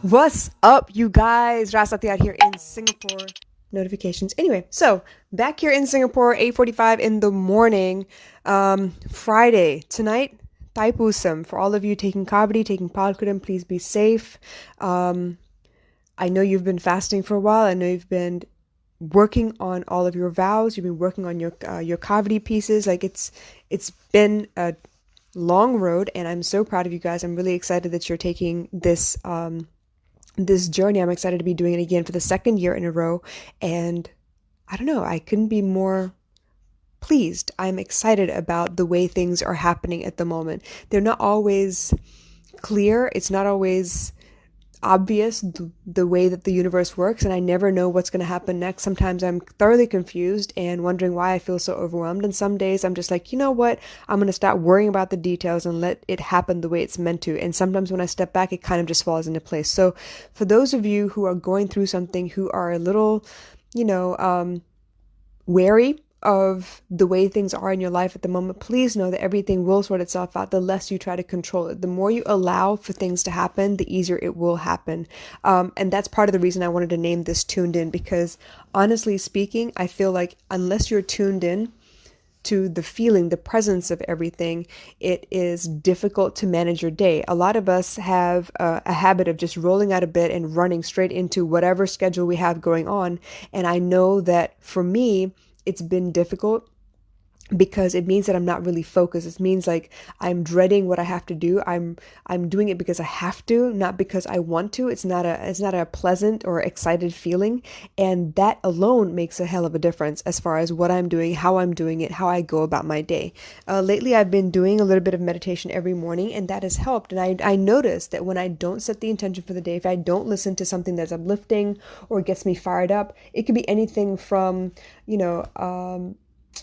What's up, you guys? Rasati out here in Singapore. Notifications. Anyway, so back here in Singapore, 8:45 in the morning, Friday tonight. Taipusam for all of you taking kabadi, taking palkuram. Please be safe. Um, I know you've been fasting for a while. I know you've been working on all of your vows. You've been working on your kavadi pieces. Like it's been a long road, and I'm so proud of you guys. I'm really excited that you're taking this journey. I'm excited to be doing it again for the second year in a row. And I don't know, I couldn't be more pleased. I'm excited about the way things are happening at the moment. They're not always clear. It's not always obvious the way that the universe works, and I never know what's going to happen next. Sometimes I'm thoroughly confused and wondering why I feel so overwhelmed, and some days I'm just like, you know what, I'm going to stop worrying about the details and let it happen the way it's meant to. And sometimes when I step back, it kind of just falls into place. So for those of you who are going through something, who are a little, wary of the way things are in your life at the moment, please know that everything will sort itself out the less you try to control it. The more you allow for things to happen, the easier it will happen. And that's part of the reason I wanted to name this Tuned In, because honestly speaking, I feel like unless you're tuned in to the feeling, the presence of everything, it is difficult to manage your day. A lot of us have a habit of just rolling out of bed and running straight into whatever schedule we have going on. And I know that for me, it's been difficult because it means that I'm not really focused. It means like I'm dreading what I have to do. I'm doing it because I have to, not because I want to. It's not a pleasant or excited feeling, and that alone makes a hell of a difference as far as what I'm doing, how I'm doing it, how I go about my day. Lately, I've been doing a little bit of meditation every morning, and that has helped. And I noticed that when I don't set the intention for the day, if I don't listen to something that's uplifting or gets me fired up, it could be anything from,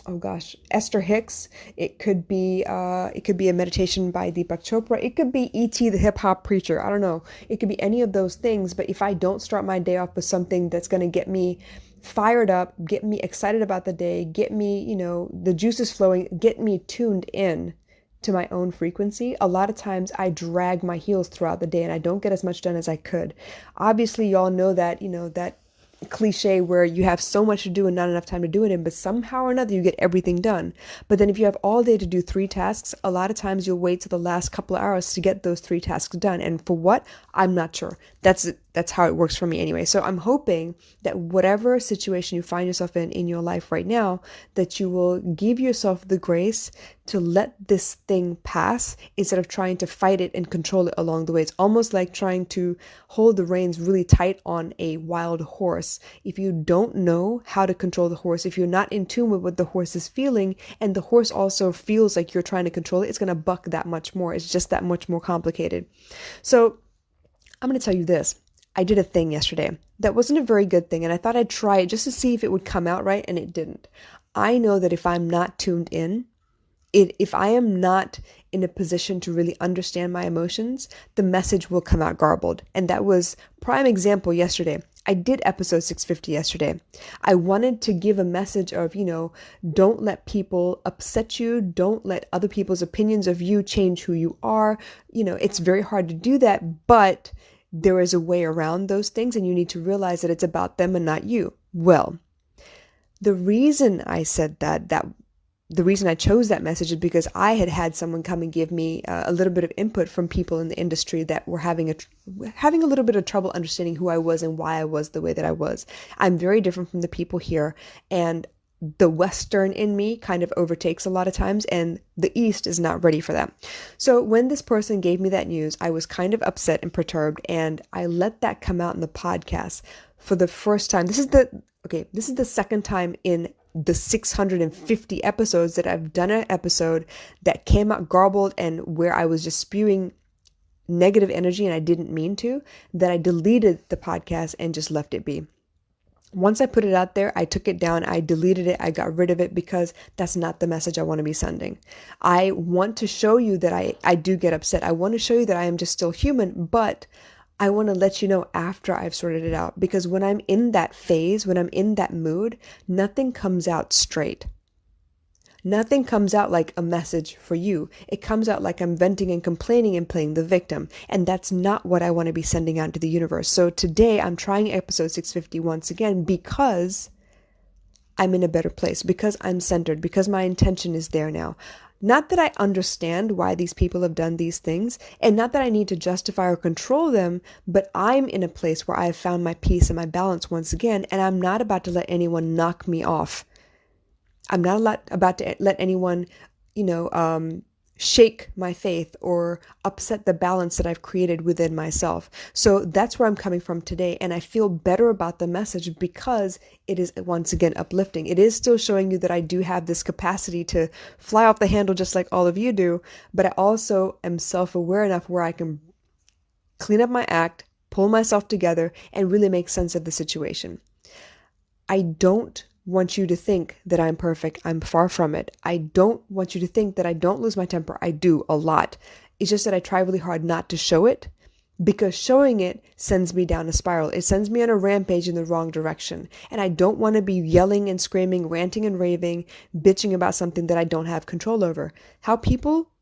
oh gosh, Esther Hicks. It could be a meditation by Deepak Chopra. It could be E.T. the hip hop preacher. I don't know. It could be any of those things. But if I don't start my day off with something that's going to get me fired up, get me excited about the day, get me, the juices flowing, get me tuned in to my own frequency, a lot of times I drag my heels throughout the day and I don't get as much done as I could. Obviously, y'all know that, that cliche where you have so much to do and not enough time to do it in, but somehow or another you get everything done. But then if you have all day to do 3 tasks, a lot of times you'll wait till the last couple of hours to get those 3 tasks done. And for what? I'm not sure. That's how it works for me anyway. So I'm hoping that whatever situation you find yourself in your life right now, that you will give yourself the grace to let this thing pass instead of trying to fight it and control it along the way. It's almost like trying to hold the reins really tight on a wild horse. If you don't know how to control the horse, if you're not in tune with what the horse is feeling, and the horse also feels like you're trying to control it, it's going to buck that much more. It's just that much more complicated. So I'm going to tell you this. I did a thing yesterday that wasn't a very good thing, and I thought I'd try it just to see if it would come out right, and it didn't. I know that if I'm not tuned in, if I am not in a position to really understand my emotions, the message will come out garbled. And that was prime example yesterday. I did episode 650 yesterday. I wanted to give a message of, don't let people upset you. Don't let other people's opinions of you change who you are. It's very hard to do that, but there is a way around those things, and you need to realize that it's about them and not you. Well, the reason I said that the reason I chose that message is because I had someone come and give me a little bit of input from people in the industry that were having a little bit of trouble understanding who I was and why I was the way that I was. I'm very different from the people here, and the Western in me kind of overtakes a lot of times, and the East is not ready for that. So when this person gave me that news, I was kind of upset and perturbed, and I let that come out in the podcast for the first time. This is the second time in the 650 episodes that I've done an episode that came out garbled and where I was just spewing negative energy and I didn't mean to, that I deleted the podcast and just left it be. Once I put it out there, I took it down, I deleted it, I got rid of it, because that's not the message I want to be sending. I want to show you that I do get upset. I want to show you that I am just still human, but I want to let you know after I've sorted it out, because when I'm in that phase, when I'm in that mood, nothing comes out straight. Nothing comes out like a message for you. It comes out like I'm venting and complaining and playing the victim. And that's not what I want to be sending out to the universe. So today I'm trying episode 650 once again because I'm in a better place, because I'm centered, because my intention is there now. Not that I understand why these people have done these things, and not that I need to justify or control them, but I'm in a place where I've found my peace and my balance once again, and I'm not about to let anyone knock me off. I'm not about to let anyone, shake my faith or upset the balance that I've created within myself. So that's where I'm coming from today. And I feel better about the message because it is once again uplifting. It is still showing you that I do have this capacity to fly off the handle just like all of you do. But I also am self-aware enough where I can clean up my act, pull myself together, and really make sense of the situation. I don't want you to think that I'm perfect. I'm far from it. I don't want you to think that I don't lose my temper. I do a lot. It's just that I try really hard not to show it because showing it sends me down a spiral. It sends me on a rampage in the wrong direction. And I don't want to be yelling and screaming, ranting and raving, bitching about something that I don't have control over. How people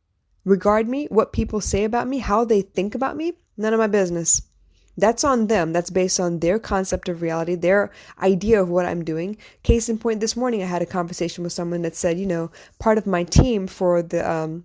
regard me, what people say about me, how they think about me, none of my business. That's on them. That's based on their concept of reality, their idea of what I'm doing. Case in point, this morning I had a conversation with someone that said, part of my team for the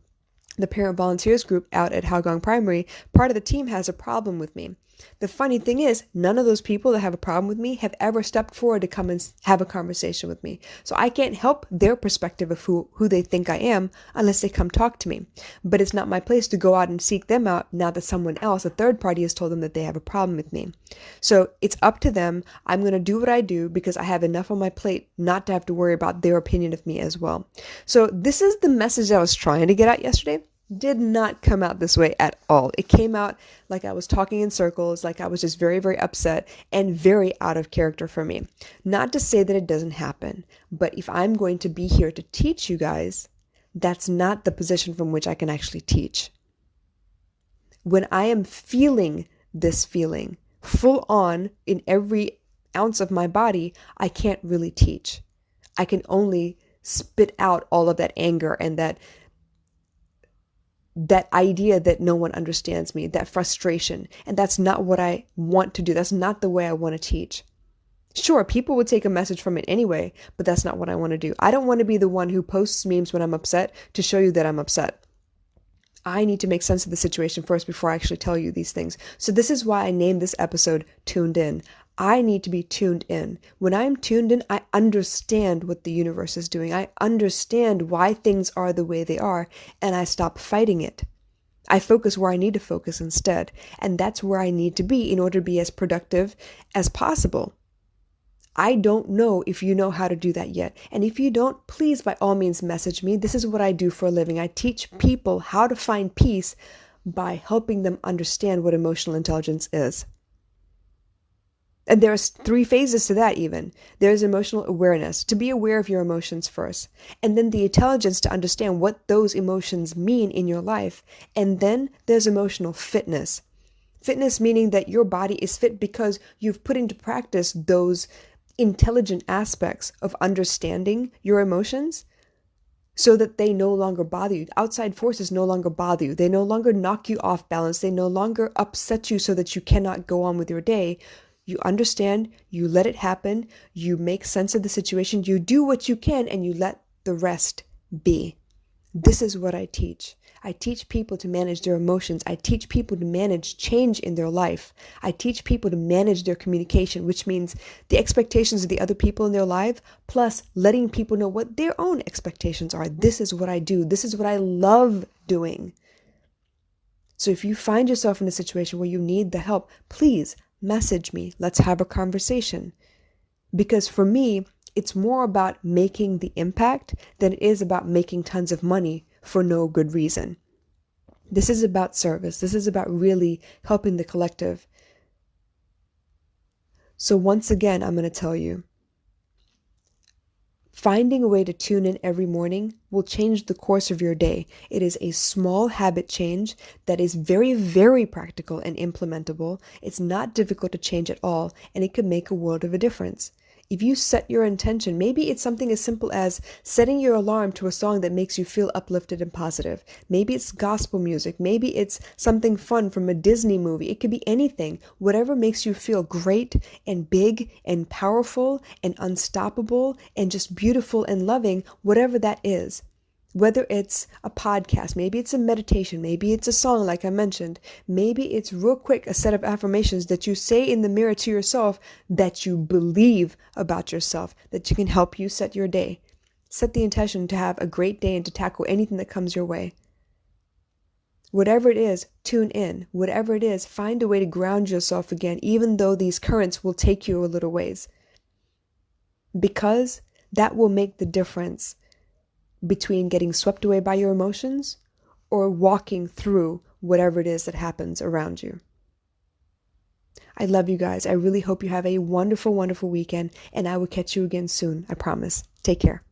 parent volunteers group out at Hougang Primary, part of the team has a problem with me. The funny thing is, none of those people that have a problem with me have ever stepped forward to come and have a conversation with me. So I can't help their perspective of who they think I am unless they come talk to me. But it's not my place to go out and seek them out now that someone else, a third party, has told them that they have a problem with me. So it's up to them. I'm going to do what I do because I have enough on my plate not to have to worry about their opinion of me as well. So this is the message I was trying to get out yesterday. Did not come out this way at all. It came out like I was talking in circles, like I was just very, very upset and very out of character for me. Not to say that it doesn't happen, but if I'm going to be here to teach you guys, that's not the position from which I can actually teach. When I am feeling this feeling full on in every ounce of my body, I can't really teach. I can only spit out all of that anger and that idea that no one understands me, that frustration. And that's not what I want to do. That's not the way I want to teach. Sure, people would take a message from it anyway, but that's not what I want to do. I don't want to be the one who posts memes when I'm upset to show you that I'm upset. I need to make sense of the situation first before I actually tell you these things. So this is why I named this episode Tuned In. I need to be tuned in. When I'm tuned in, I understand what the universe is doing. I understand why things are the way they are, and I stop fighting it. I focus where I need to focus instead, and that's where I need to be in order to be as productive as possible. I don't know if you know how to do that yet. And if you don't, please by all means message me. This is what I do for a living. I teach people how to find peace by helping them understand what emotional intelligence is. And there's 3 phases to that even. There's emotional awareness, to be aware of your emotions first. And then the intelligence to understand what those emotions mean in your life. And then there's emotional fitness. Fitness meaning that your body is fit because you've put into practice those intelligent aspects of understanding your emotions so that they no longer bother you. Outside forces no longer bother you. They no longer knock you off balance. They no longer upset you so that you cannot go on with your day. You understand, you let it happen, you make sense of the situation, you do what you can, and you let the rest be. This is what I teach. I teach people to manage their emotions. I teach people to manage change in their life. I teach people to manage their communication, which means the expectations of the other people in their life, plus letting people know what their own expectations are. This is what I do. This is what I love doing. So if you find yourself in a situation where you need the help, please message me. Let's have a conversation. Because for me, it's more about making the impact than it is about making tons of money for no good reason. This is about service. This is about really helping the collective. So once again, I'm going to tell you, finding a way to tune in every morning will change the course of your day. It is a small habit change that is very, very practical and implementable. It's not difficult to change at all, and it could make a world of a difference. If you set your intention, maybe it's something as simple as setting your alarm to a song that makes you feel uplifted and positive. Maybe it's gospel music. Maybe it's something fun from a Disney movie. It could be anything. Whatever makes you feel great and big and powerful and unstoppable and just beautiful and loving, whatever that is. Whether it's a podcast, maybe it's a meditation, maybe it's a song like I mentioned, maybe it's real quick a set of affirmations that you say in the mirror to yourself that you believe about yourself, that you can help you set your day. Set the intention to have a great day and to tackle anything that comes your way. Whatever it is, tune in. Whatever it is, find a way to ground yourself again, even though these currents will take you a little ways. Because that will make the difference between getting swept away by your emotions or walking through whatever it is that happens around you. I love you guys. I really hope you have a wonderful, wonderful weekend, and I will catch you again soon. I promise. Take care.